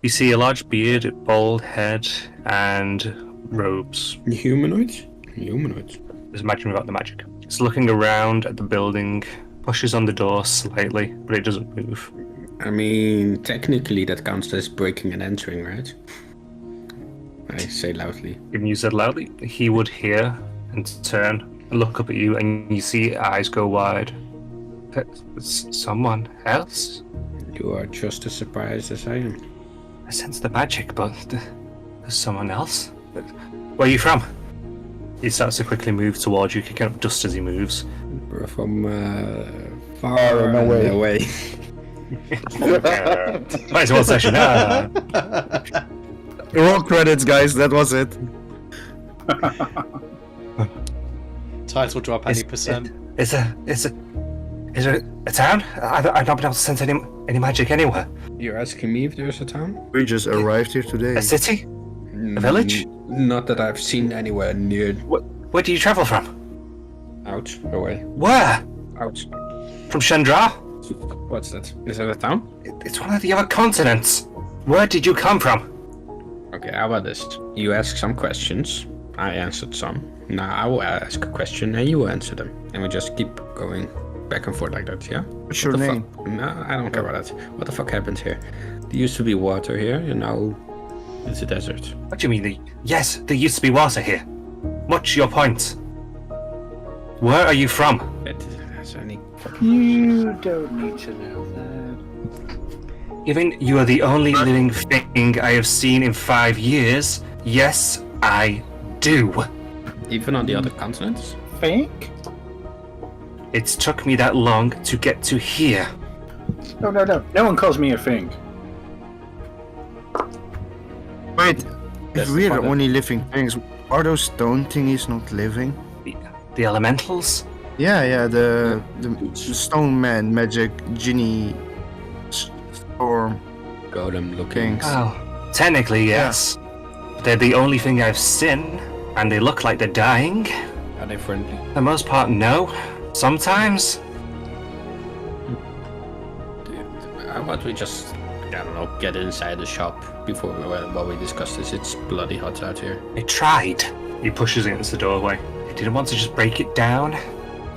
You see a large beard, bald head, and robes. Humanoids? Humanoids. Just imagine without the magic. It's looking around at the building, pushes on the door slightly, but it doesn't move. I mean, technically that counts as breaking and entering, right? I say loudly. Even you said loudly, he would hear and turn and look up at you, and you see eyes go wide. It's someone else? You are just as surprised as I am. I sense the magic, but there's someone else. Where are you from? He starts to quickly move towards you, kicking up dust as he moves. We're from far away. Might as well session. Roll credits, guys. That was it. Title drop any percent. Is there a town? I've not been able to sense any magic anywhere. You're asking me if there's a town? We just arrived here today. A city? A village? Not that I've seen anywhere near. Where do you travel from? Out, away. Where? Out. From Chandra? What's that? Is that a town? It's one of the other continents. Where did you come from? Okay, how about this? You ask some questions, I answered some. Now I will ask a question and you answer them. And we just keep going back and forth like that, yeah? What's your What the name? fuck? No, I don't care about that. What the fuck happened here? There used to be water here, and now it's a desert. What do you mean? Yes, there used to be water here. What's your point? Where are you from? Has any You don't need to know that. Given you are the only living thing I have seen in 5 years, yes, I do. even on the other continents? Think? It took me that long to get to here. No. No one calls me a thing. Wait, That's if we're the the part only living things, are those stone thingies not living? The elementals? Yeah, the stone man, magic, genie, storm Golem looking. things. Oh, technically, yes. They're the only thing I've seen, and they look like they're dying. Are they friendly? For the most part, no. Sometimes. How about we just, I don't know, get inside the shop before while we discuss this? It's bloody hot out here. I tried. He pushes against the doorway. I didn't want to just break it down.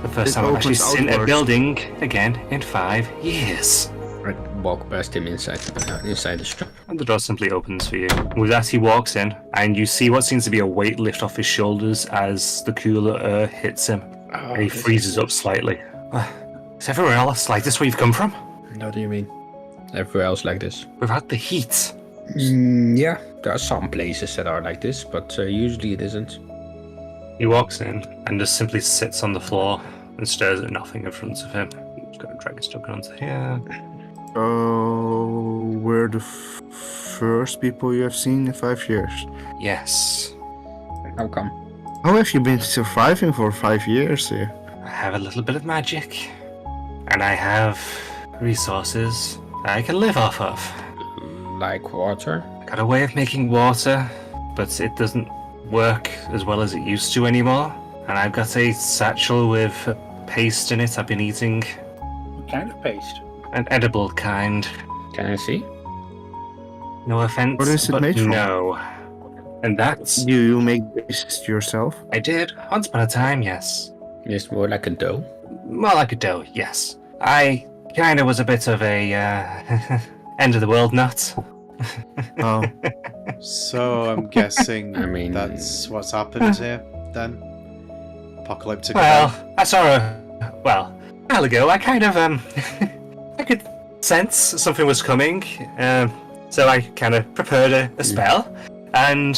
The first It time I've actually opens seen a outwards. building again in 5 years. I walk past him inside the shop. And the door simply opens for you. With that, he walks in, and you see what seems to be a weight lift off his shoulders as the cooler air hits him. Oh, And he freezes up slightly. Is everywhere else like this where you've come from? What do you mean? Everywhere else like this? Without the heat? Yeah, there are some places that are like this, but usually it isn't. He walks in and just simply sits on the floor and stares at nothing in front of him. He's got a dragon stuck onto here. Oh, we're the first people you have seen in 5 years. Yes. How come? How have you been surviving for 5 years here? I have a little bit of magic. And I have resources I can live off of. Like water? I got a way of making water, but it doesn't work as well as it used to anymore. And I've got a satchel with paste in it I've been eating. What kind of paste? An edible kind. Can I see? No offense, What is it but made from? no. And that's... You make this yourself? I did. Once upon a time, yes. It's more like a dough. More like a dough, yes. I kinda was a bit of a, end of the world nut. Oh, So I'm guessing I mean- that's what's happened here then? Apocalyptic Well, event? I saw a while ago. I kind of I could sense something was coming, so I kind of prepared a spell, and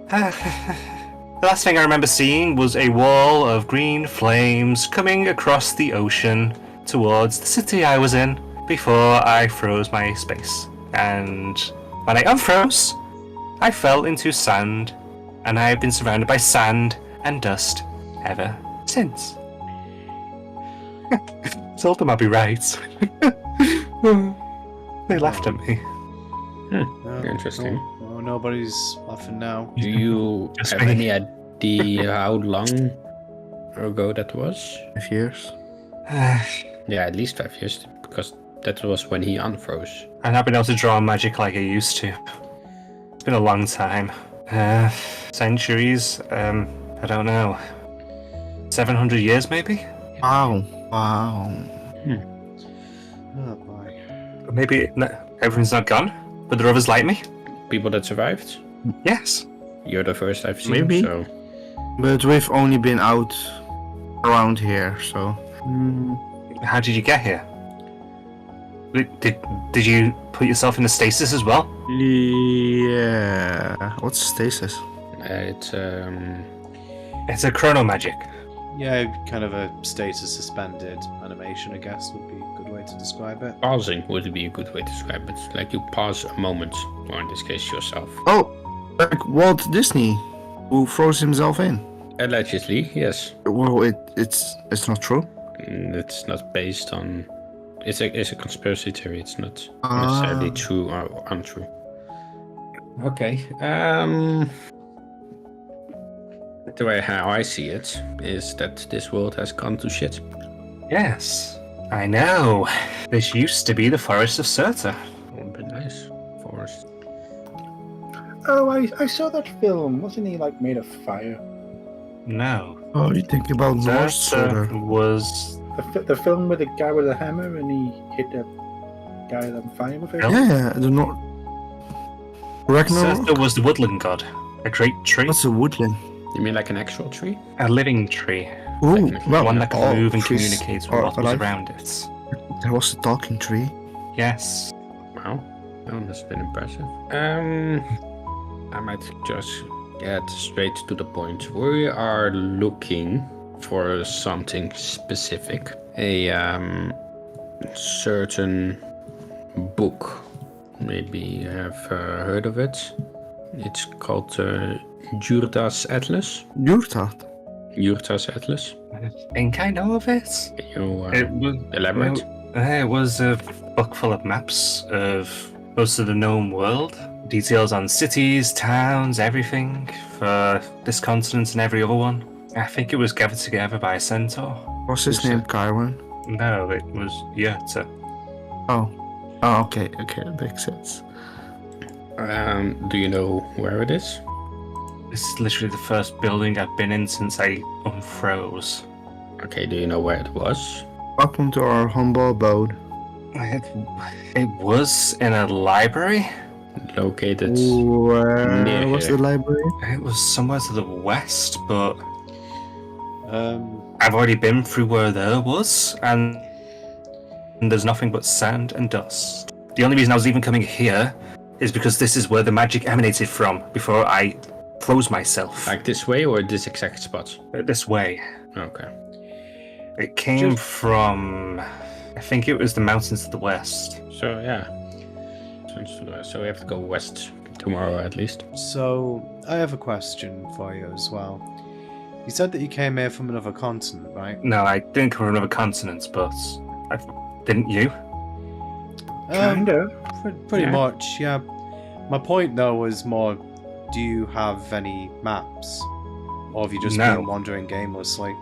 the last thing I remember seeing was a wall of green flames coming across the ocean towards the city I was in before I froze my space. And when I unfroze, I fell into sand, and I have been surrounded by sand and dust ever since. Told them I'd be right. They laughed at me. No, Interesting. No, nobody's laughing now. Do you Just have me. any idea how long ago that was? 5 years. Yeah, at least 5 years, because That was when he unfroze. I've not been able to draw magic like I used to. It's been a long time. Centuries? I don't know. 700 years, maybe? Wow. Wow. Oh boy. Maybe everyone's not gone, but there are others like me? People that survived? Yes. You're the first I've seen, Maybe. so... But we've only been out around here, so. How did you get here? Did you put yourself in a stasis as well? Yeah. What's stasis? It's It's a chrono magic. Yeah, kind of a status suspended animation, I guess, would be a good way to describe it. pausing would be a good way to describe it. Like you pause a moment, or in this case yourself. Oh, like Walt Disney, who froze himself in. Allegedly, yes. Well, it's not true. It's not based on... It's a conspiracy theory, it's not necessarily true or untrue. Okay, the way how I see it is that this world has gone to shit. Yes, I know. This used to be the Forest of Surta. But nice. Forest. Oh, I saw that film. Wasn't he like made of fire? No. Oh, you think about Norse Surta Surta. was... The film with the guy with the hammer and he hit the guy on fire with it? Yep. Yeah, the Norse. Ragnarok. Surta was the woodland god. A great tree. What's a woodland? You mean like an actual tree? A living tree. Oh, Technically, well, One that can all move and trees communicates with are what was alive. around it. There was a talking tree. Yes. Wow, that has been impressive. I might just get straight to the point. We are looking for something specific. A certain book. Maybe you have heard of it. It's called Jurta's Atlas. Jurtat. Jurta's Atlas. I think I know of it. Can you It was, elaborate? it was a book full of maps of most of the known world. Details on cities, towns, everything for this continent and every other one. I think it was gathered together by a centaur. What's his Who's name? that? Chiron. No, it was Yurta. Oh. Oh, okay, that makes sense. Do you know where it is? This is literally the first building I've been in since I unfroze. Okay, do you know where it was? Welcome to our humble abode. It was in a library. Located Where near was here. the library? It was somewhere to the west, but Um, I've already been through where there was, and there's nothing but sand and dust. The only reason I was even coming here is because this is where the magic emanated from before I froze myself. Like this way or this exact spot? This way. Okay. It came from... I think it was the mountains to the west. So yeah. So we have to go west tomorrow at least. so I have a question for you as well. You said that you came here from another continent, right? No, I didn't come from another continent, but... Didn't you? Kind of. Pretty Yeah. much, yeah. My point though was more, do you have any maps? Or have you just No. been wandering aimlessly?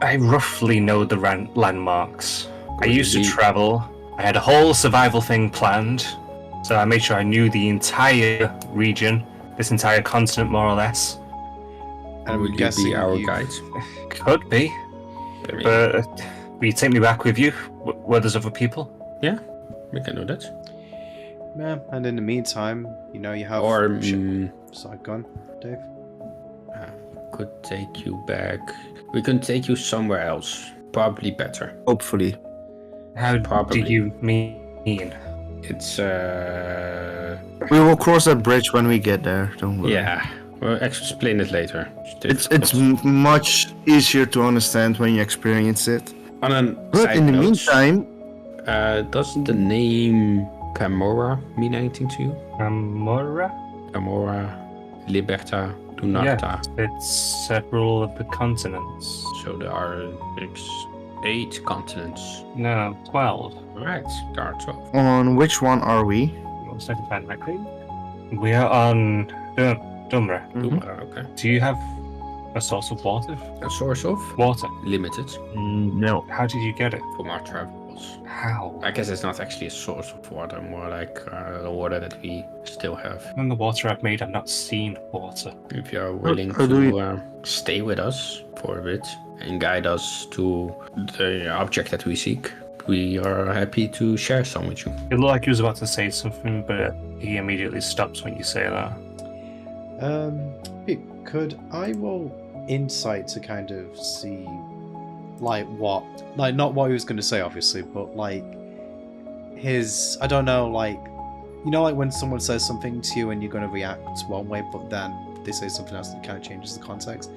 I roughly know the landmarks. I Good used to indeed. travel. I had a whole survival thing planned, so I made sure I knew the entire region, this entire continent more or less. And Will I'm you guessing be our you've- guide? Could be, Very- but will you take me back with you, where there's other people? Yeah, we can do that. Yeah, and in the meantime, you know, you have... Or Sorry, go on, Dave. could take you back. We can take you somewhere else. Probably better. Hopefully. How Probably. do you mean? It's We will cross that bridge when we get there, don't worry. yeah. We'll explain it later. It's much easier to understand when you experience it. On a But side in the note, meantime, does the name Camorra mean anything to you? Amora? Camorra, Liberta, Dunarta. Yeah, it's several of the continents. So there are 8 continents. No, 12. Right, there are 12. on which one are we? One second, find my page. We are on Dumra. Mhm. Okay. Do you have A source of water? A source of Water. limited No. How did you get it? from our travels. How? I guess it's not actually a source of water, more like the water that we still have. In the water I've made, I've not seen water. If you are willing how do to stay with us for a bit and guide us to the object that we seek, we are happy to share some with you. It looked like he was about to say something, but he immediately stops when you say that. Could I roll insight to kind of see, like, what, like, not what he was going to say, obviously, but like his, I don't know, like, you know, like when someone says something to you and you're going to react one way, but then they say something else that kind of changes the context.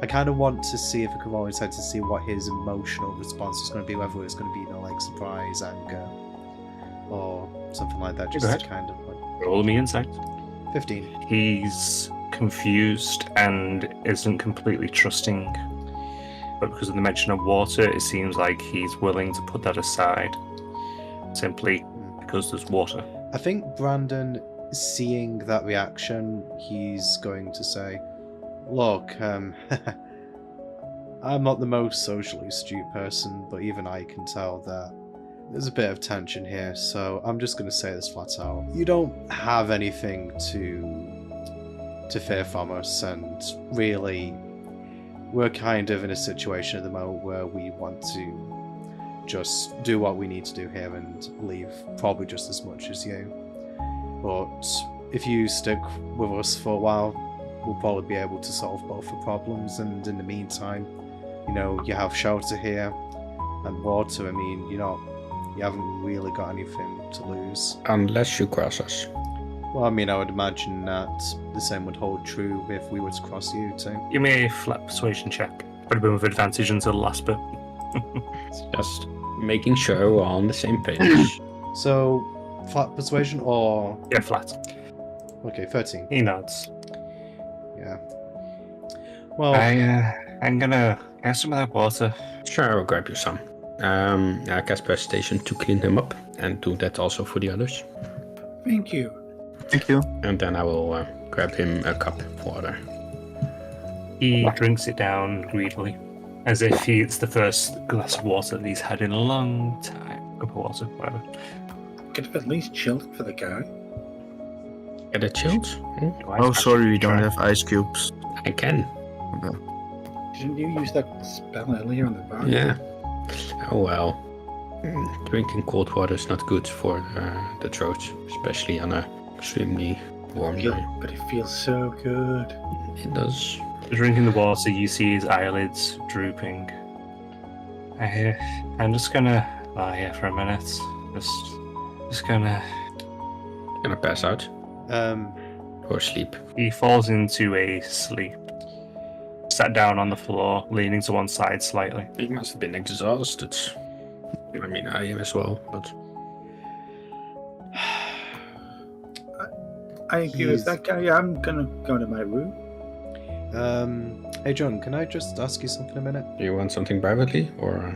I kind of want to see if I could roll insight to see what his emotional response is going to be, whether it's going to be, you know, like surprise, anger, or something like that. Just Go to ahead. kind of like Roll me insight. 15. He's confused and isn't completely trusting. But because of the mention of water, it seems like he's willing to put that aside. Simply because there's water. I think Brandon, seeing that reaction, he's going to say, look, I'm not the most socially astute person, but even I can tell that there's a bit of tension here, so I'm just going to say this flat out. You don't have anything to fear from us, and really, we're kind of in a situation at the moment where we want to just do what we need to do here and leave probably just as much as you. But if you stick with us for a while, we'll probably be able to solve both the problems, and in the meantime, you know, you have shelter here and water. I mean, you haven't really got anything to lose. Unless you cross us. Well, I mean, I would imagine that the same would hold true if we were to cross you too. Give me a flat persuasion check. Would have been with advantage until the last bit. It's just making sure we're all on the same page. So, flat persuasion or... Yeah, flat. Okay, 13. He nods. Yeah. Well, I'm gonna have some of that water. Sure, I will grab you some. I cast Prestation to clean him up and do that also for the others. Thank you. Thank you. And then I will grab him a cup of water. He drinks it down greedily, as if it's the first glass of water that he's had in a long time. Cup of water, whatever. Could have at least chilled it for the guy. Get it chilled? Oh, sorry, we don't have ice cubes. I can. Okay. Didn't you use that spell earlier on the bar? Yeah. Oh well. Drinking cold water is not good for the throat, especially on a extremely warm day. But it feels so good. It does. Drinking the water, you see his eyelids drooping. I'm just gonna lie here for a minute. Just gonna... Gonna pass out or sleep. He falls into a sleep. Sat down on the floor, leaning to one side slightly. He must have been exhausted. I mean, I am as well, but I agree with that guy. I'm gonna go to my room. hey John, can I just ask you something a minute? do you want something privately or?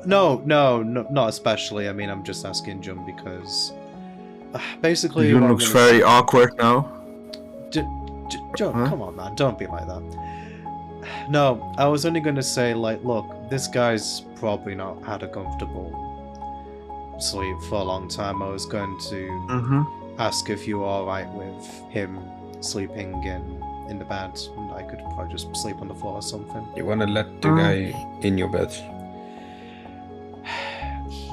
No, not especially. I mean, I'm just asking John because basically... You what I'm looks gonna very say- awkward now. John, Huh? come on, man, don't be like that. No, I was only going to say, like, look, this guy's probably not had a comfortable sleep for a long time. I was going to Mm-hmm. ask if you were alright with him sleeping in the bed, and I could probably just sleep on the floor or something. You wanna let the guy in your bed? He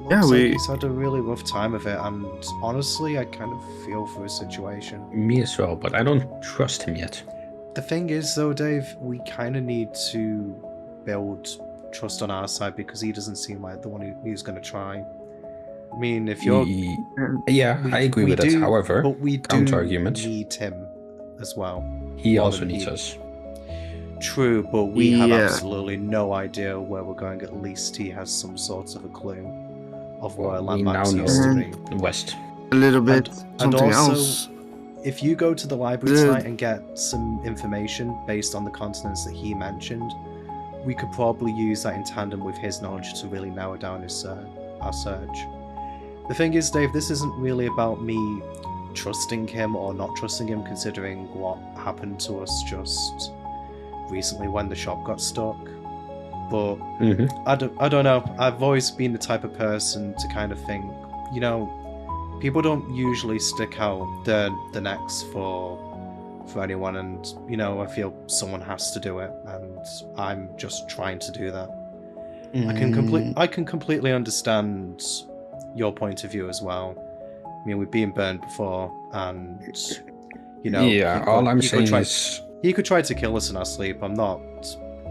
looks like we- he's had a really rough time of it, and honestly, I kind of feel for his situation. Me as well, but I don't trust him yet. The thing is, though, Dave, we kind of need to build trust on our side because he doesn't seem like the one who's going to try. I mean, if you're... Yeah, I agree with that. However, but we do counter-argument. need him as well. he more also than needs he- us. True, but we have Yeah. absolutely no idea where we're going. At least he has some sort of a clue of where We now landmarks used to know be. west. A little bit. And Something also, else. if you go to the library Yeah. tonight and get some information based on the continents that he mentioned, we could probably use that in tandem with his knowledge to really narrow down our search. The thing is, Dave, this isn't really about me trusting him or not trusting him, considering what happened to us just recently when the shop got stuck. But Mm-hmm. I don't know. I've always been the type of person to kind of think, people don't usually stick out their necks for anyone, and I feel someone has to do it, and I'm just trying to do that. I can completely understand your point of view as well. I mean, we've been burned before, and Yeah, all I'm saying is... he could try to kill us in our sleep. I'm not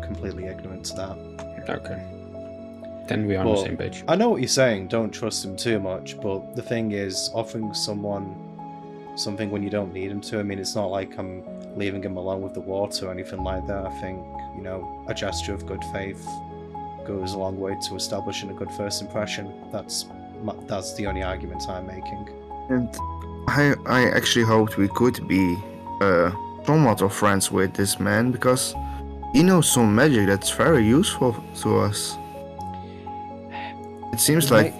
completely ignorant to that. Okay. Then we're on the same page. I know what you're saying, don't trust him too much, but the thing is, offering someone something when you don't need him to, I mean, it's not like I'm leaving him alone with the water or anything like that. I think, a gesture of good faith goes a long way to establishing a good first impression. That's the only argument I'm making. And I actually hoped we could be somewhat of friends with this man, because he knows some magic that's very useful to us. It seems like,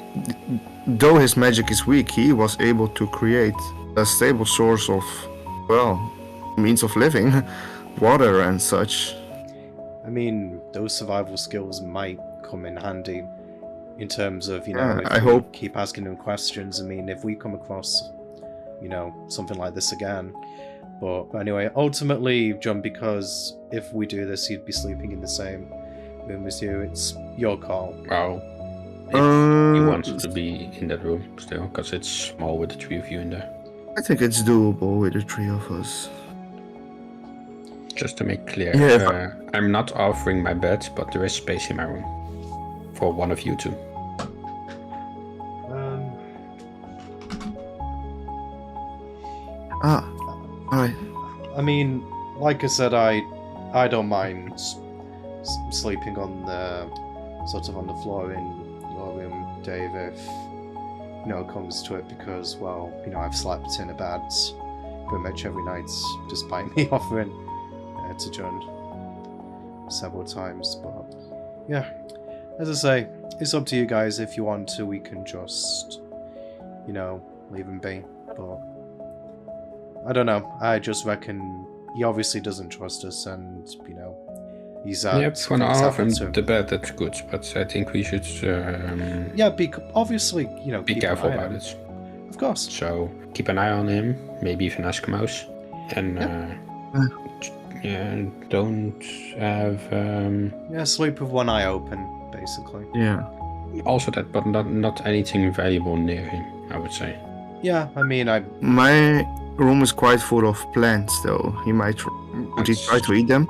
though his magic is weak, he was able to create a stable source of, means of living, water and such. I mean, those survival skills might come in handy in terms of, if I we hope. keep asking him questions. I mean, if we come across, something like this again. But anyway, ultimately, John, because if we do this, you'd be sleeping in the same room as you. It's your call. Well, if he wants to be in that room still, because it's small with the 3 of you in there. I think it's doable with the 3 of us. Just to make clear, Yeah, I'm not offering my bed, but there is space in my room for one of you two. Alright. I mean, like I said, I don't mind sleeping on the on the floor in your room, Dave, if it comes to it, because I've slept in a bed pretty much every night, despite me offering to John several times. But yeah, as I say, it's up to you guys. If you want to, we can just leave him be. But I don't know. I just reckon he obviously doesn't trust us, and he's for now, offer him the bed, that's good. But I think we should obviously be keep careful an eye on about him. it. Of course. So keep an eye on him. Maybe even ask a mouse, and don't have sleep with one eye open, basically. Yeah. also that, but not anything valuable near him, I would say. Yeah, I mean, My room is quite full of plants, though. Would he try to eat them?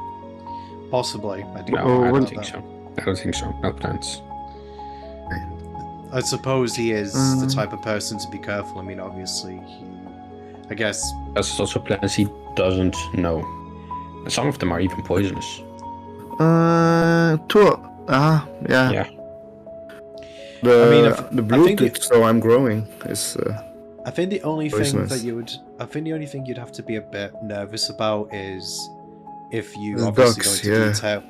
possibly. I do No, Oh, I what- don't think so. I don't think so. No plants. I suppose he is the type of person to be careful. I mean, obviously, I guess. There's also plants he doesn't know. Some of them are even poisonous. Yeah. Yeah. The blue think tick, so I'm growing, is I think the only thing poisonous. that I think the only thing you'd have to be a bit nervous about is if you The obviously ducks, go into yeah. detail.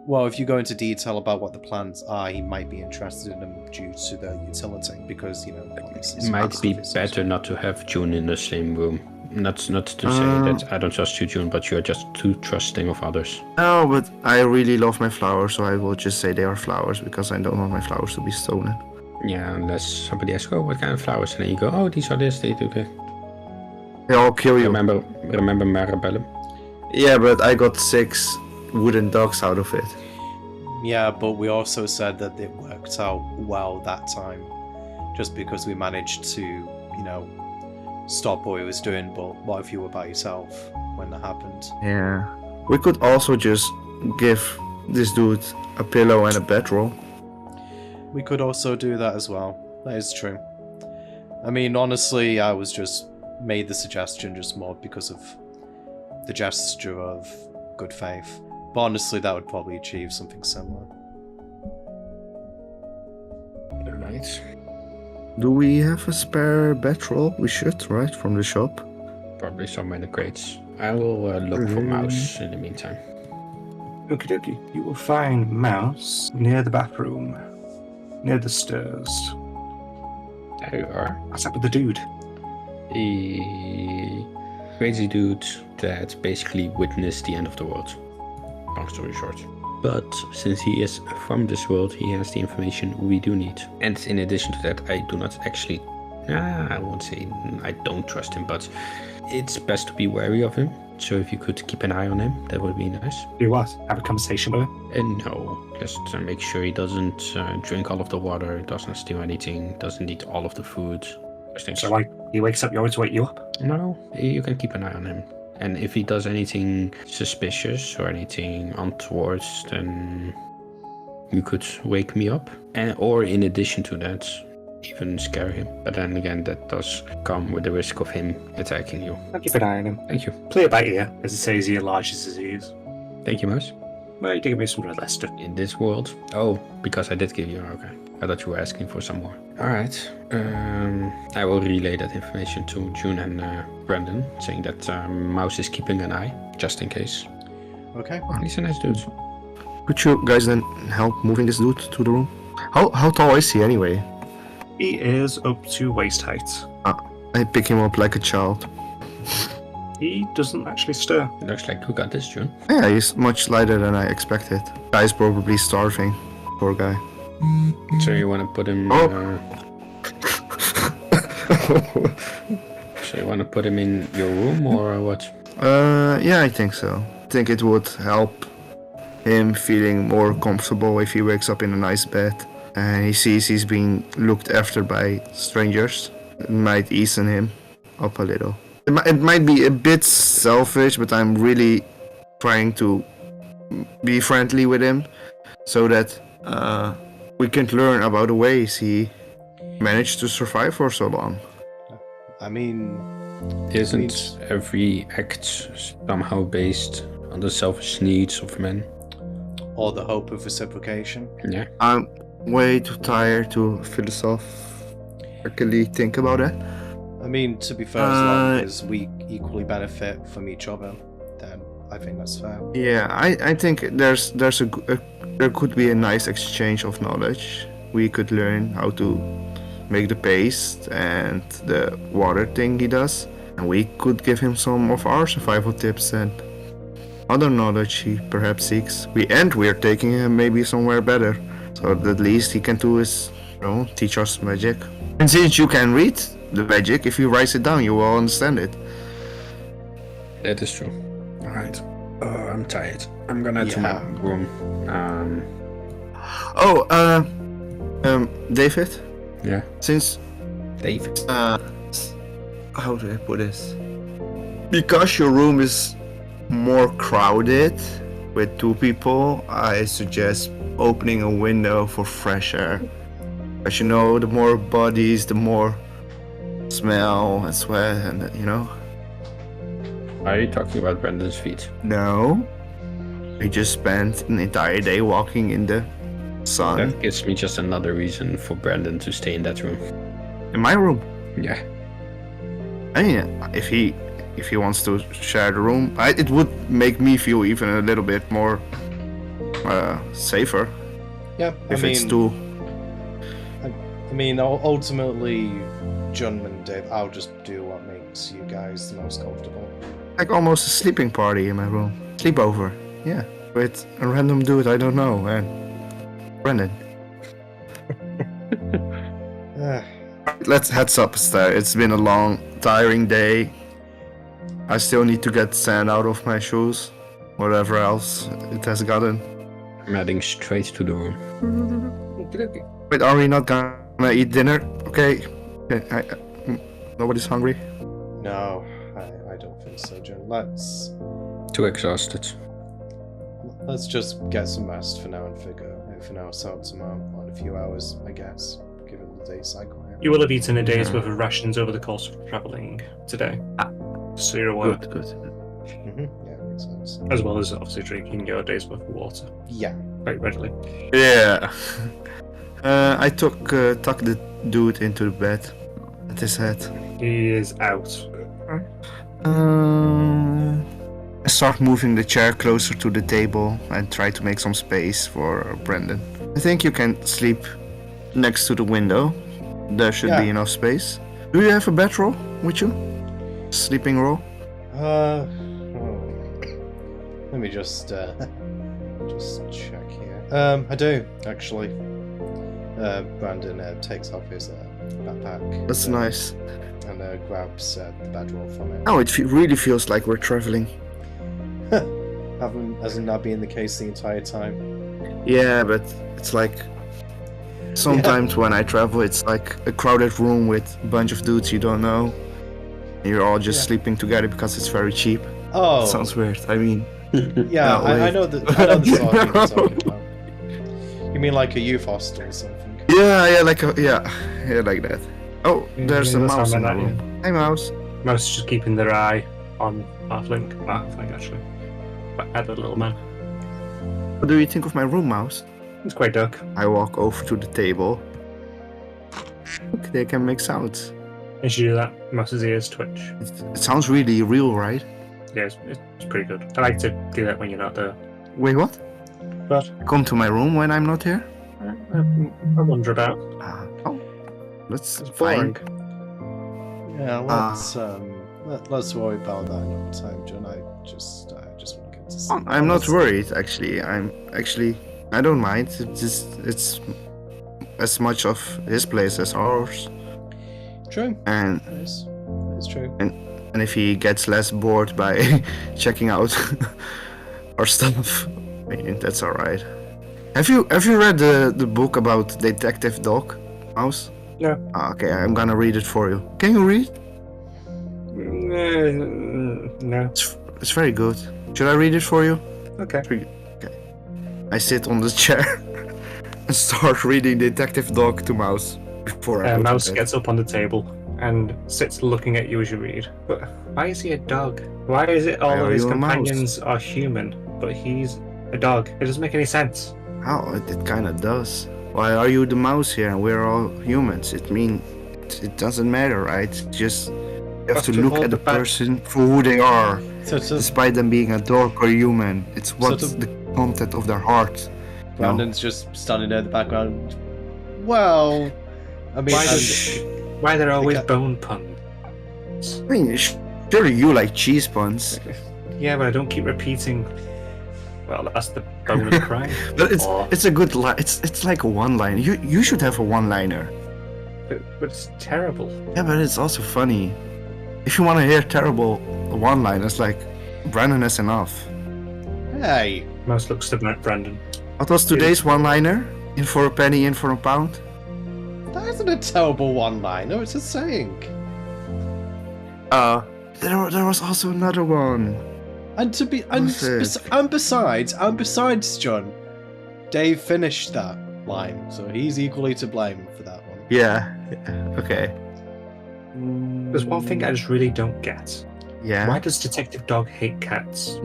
Well, if you go into detail about what the plants are, he might be interested in them due to their utility, because obviously It might be stuff is- better not to have June in the same room. Not to say that I don't trust you, June, but you're just too trusting of others. No, but I really love my flowers, so I will just say they are flowers, because I don't want my flowers to be stolen. Yeah, unless somebody asks, oh, what kind of flowers? And then you go, oh, these are this, they do that. They all kill you. Remember Marabellum? Yeah, but I got 6 wooden dogs out of it. Yeah, but we also said that it worked out well that time, just because we managed to, stop what he was doing. But what if you were by yourself when that happened? Yeah. We could also just give this dude a pillow and a bedroll. We could also do that as well. That is true. I mean, honestly, I was just made the suggestion just more because of the gesture of good faith. But honestly, that would probably achieve something similar. Right. Do we have a spare bedroll? We should, right? From the shop? Probably somewhere in the crates. I will look for Mouse in the meantime. Okie dokie. You will find Mouse near the bathroom, near the stairs. There you are. What's up with the dude? The crazy dude that basically witnessed the end of the world. long story short. But since he is from this world, he has the information we do need. And in addition to that, I do not actually... I won't say I don't trust him, but it's best to be wary of him. So if you could keep an eye on him, that would be nice. Do what? Have a conversation with him? And no, just make sure he doesn't drink all of the water, doesn't steal anything, doesn't eat all of the food. Those things. So like, he wakes up, you want to wake you up? No, you can keep an eye on him. And if he does anything suspicious or anything untoward, then you could wake me up. Or in addition to that, even scare him. But then again, that does come with the risk of him attacking you. I'll keep an eye on him. Thank you. Play it by ear, as it says he enlarges his ears. Thank you, Mouse. Well, you did give me some red Leicester. In this world? Oh, because I did give you... Okay. I thought you were asking for some more. Alright. I will relay that information to June and Brandon, saying that Mouse is keeping an eye, just in case. Okay. He's a nice dude. Could you guys then help moving this dude to the room? How tall is he anyway? He is up to waist height. I pick him up like a child. He doesn't actually stir. It looks like you got this, June. Yeah, he's much lighter than I expected. Guy's probably starving. Poor guy. So you want to put him... So you want to put him in your room or what? Yeah, I think so. I think it would help him feeling more comfortable if he wakes up in a nice bed and he sees he's being looked after by strangers. It might ease him up a little. It might be a bit selfish, but I'm really trying to be friendly with him so that we can learn about the ways he managed to survive for so long. I mean... Isn't every act somehow based on the selfish needs of men? Or the hope of reciprocation? Yeah. I'm way too tired to philosophically think about it. I mean, to be fair, as long as we equally benefit from each other, then I think that's fair. Yeah, I think there could be a nice exchange of knowledge. We could learn how to make the paste and the water thing he does, and we could give him some of our survival tips and other knowledge he perhaps seeks. We're taking him maybe somewhere better, so that at least he can do is, teach us magic. And since you can read the magic, if you write it down, you will understand it. That is true. Alright. I'm tired. I'm gonna to my room. David? Yeah. Since David. how do I put this? Because your room is more crowded with two people, I suggest opening a window for fresh air. As you know, the more bodies, the more smell and sweat, and Are you talking about Brandon's feet? No. We just spent an entire day walking in the sun. That gives me just another reason for Brandon to stay in that room. In my room. Yeah. I mean, if he wants to share the room, it would make me feel even a little bit more safer. Yeah, It's too... I mean, ultimately, John and Dave, I'll just do what makes you guys the most comfortable. Like almost a sleeping party in my room. Sleepover, yeah. With a random dude I don't know, and Brendan. Let's heads upstairs. It's been a long, tiring day. I still need to get sand out of my shoes. Whatever else it has gotten. I'm heading straight to the room. Wait, are we not gonna eat dinner? Okay. Nobody's hungry? No, I don't think so, John. Let's Too exhausted. just get some rest for now and figure everything else out tomorrow, or in a few hours, I guess, given the day cycle here. You will have eaten a day's worth of rations over the course of travelling today. So you're aware. Good. Yeah, makes sense. As well as obviously drinking your day's worth of water Yeah. quite readily. Yeah. I tucked the dude into the bed at his head. He is out. I start moving the chair closer to the table and try to make some space for Brendan. I think you can sleep next to the window. There should be enough space. Do you have a bedroll with you? Sleeping roll? Let me just Just check here. I do actually. Brandon takes off his backpack. That's nice. And grabs the bedroll from it. Oh, it really feels like we're traveling. Hasn't that been the case the entire time? Yeah, but it's like sometimes when I travel, it's like a crowded room with a bunch of dudes you don't know. And you're all just sleeping together because it's very cheap. Oh, Sounds weird. I mean, yeah, no, I wait. know the sort of thing you're talking about. You mean like a youth hostel or something? yeah, like that. Oh, there's a that's mouse how in I the meant that, room. Hey, mouse. Most just keeping their eye on Halfling actually. But at the little man. What do you think of my room, mouse? It's quite dark. I walk over to the table. Look, they can make sounds. As you do that, Mouse's ears twitch. It sounds really real, right? Yeah, it's pretty good. I like to do that when you're not there. Wait, what? But Come to my room when I'm not here? I wonder about. Oh, that's It's fine. boring. Yeah, let's worry about that another time, John. I just want to get to sleep. I'm not worried, actually. I don't mind. It's as much of his place as ours. True. And It's true. and if he gets less bored by checking out our stuff, I mean, that's alright. Have you read the book about Detective Dog Mouse? No. Okay, I'm gonna read it for you. Can you read? No. It's very good. Should I read it for you? Okay. I sit on the chair and start reading Detective Dog to Mouse before I go to Mouse bed. gets up on the table and sits looking at you as you read. But why is he a dog? Why is it all Why of are his you a mouse? companions are human, but he's a dog? It doesn't make any sense. Oh, it kind of does. Why are you the mouse here and we're all humans? It doesn't matter, right? Just you have First to of look all, at the the fact- person for who they are, So despite them being a dog or human. It's what's to- the content of their heart. Brandon's just standing there in the background. Well, I mean, Why are there always Okay. bone puns? I mean, surely you like cheese puns, Yeah, but I don't keep repeating. Well, that's the bone of the crime. but Or- it's a good line. It's like a one-liner. You should have a one-liner. but it's terrible. Yeah, but it's also funny. If you want to hear terrible one-liners, like Brandon is enough. hey, Mouse looks to Brandon. What was today's one-liner? In for a penny, in for a pound. that isn't a terrible one-liner. It's a saying. There was also another one. And to be Was it? and besides, John, Dave finished that line, so he's equally to blame for that one. Yeah. Okay. There's one thing I just really don't get. Yeah. Why does Detective Dog hate cats?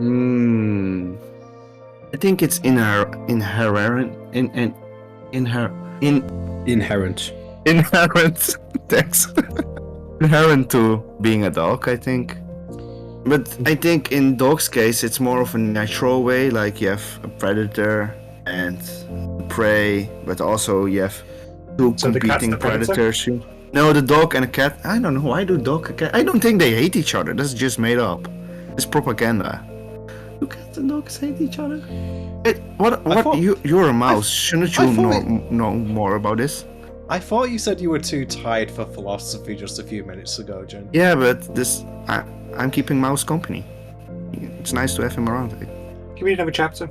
I think it's inherent. Thanks. Inherent to being a dog, I think. But I think in dog's case, it's more of a natural way. Like you have a predator and prey, but also you have two So the cat's competing the predator? predators. No, the dog and a cat. I don't know. Why do dog and cat? I don't think they hate each other. That's just made up. It's propaganda. Do cats and dogs hate each other? What? thought- You're a mouse. Shouldn't you I thought know more about this? I thought you said you were too tired for philosophy just a few minutes ago, John. Yeah, but I'm keeping Mouse company. It's nice to have him around. Give me another chapter.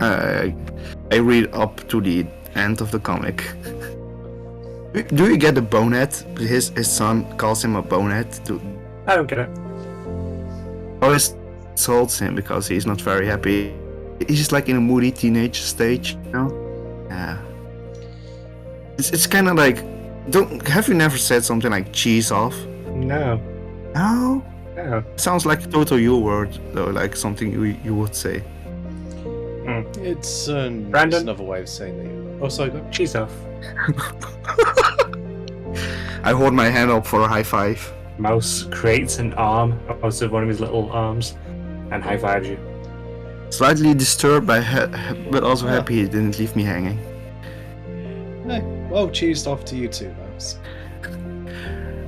I read up to the end of the comic. Do you get the bonehead? His son calls him a bonehead. I don't get it. Always insults him because he's not very happy. He's just like in a moody teenage stage, you know? Yeah. It's kind of like, have you never said something like cheese off? No. No. No. Sounds like a total you word though, like something you would say. It's Brandon? just another way of saying that you... Oh, sorry, go. Cheese off. I hold my hand up for a high five. Mouse creates an arm out of one of his little arms and high fives you. Slightly disturbed but also Yeah. happy he didn't leave me hanging. Hey, well, cheesed off to you too, Mouse.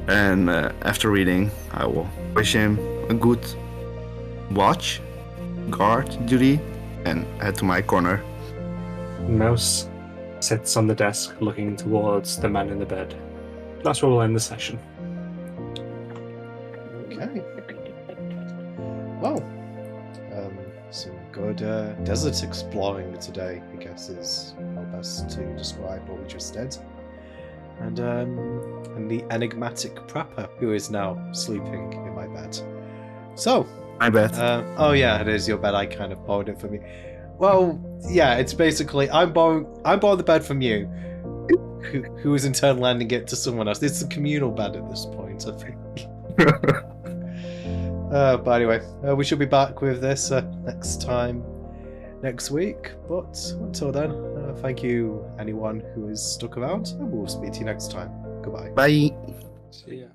And after reading, I will wish him a good watch, guard duty, and head to my corner. Mouse sits on the desk looking towards the man in the bed. That's where we'll end the session. Okay. Well, some good desert exploring today, I guess is how best to describe what we just did. And the enigmatic prepper who is now sleeping in my bed. So, My bad. oh yeah, it is your bed. I kind of borrowed it from you. Well, yeah, it's basically I'm borrowing the bed from you, who is in turn lending it to someone else. It's a communal bed at this point, I think. But anyway, we should be back with this next week. But until then, thank you anyone who has stuck around, and we'll speak to you next time. Goodbye. Bye. See ya.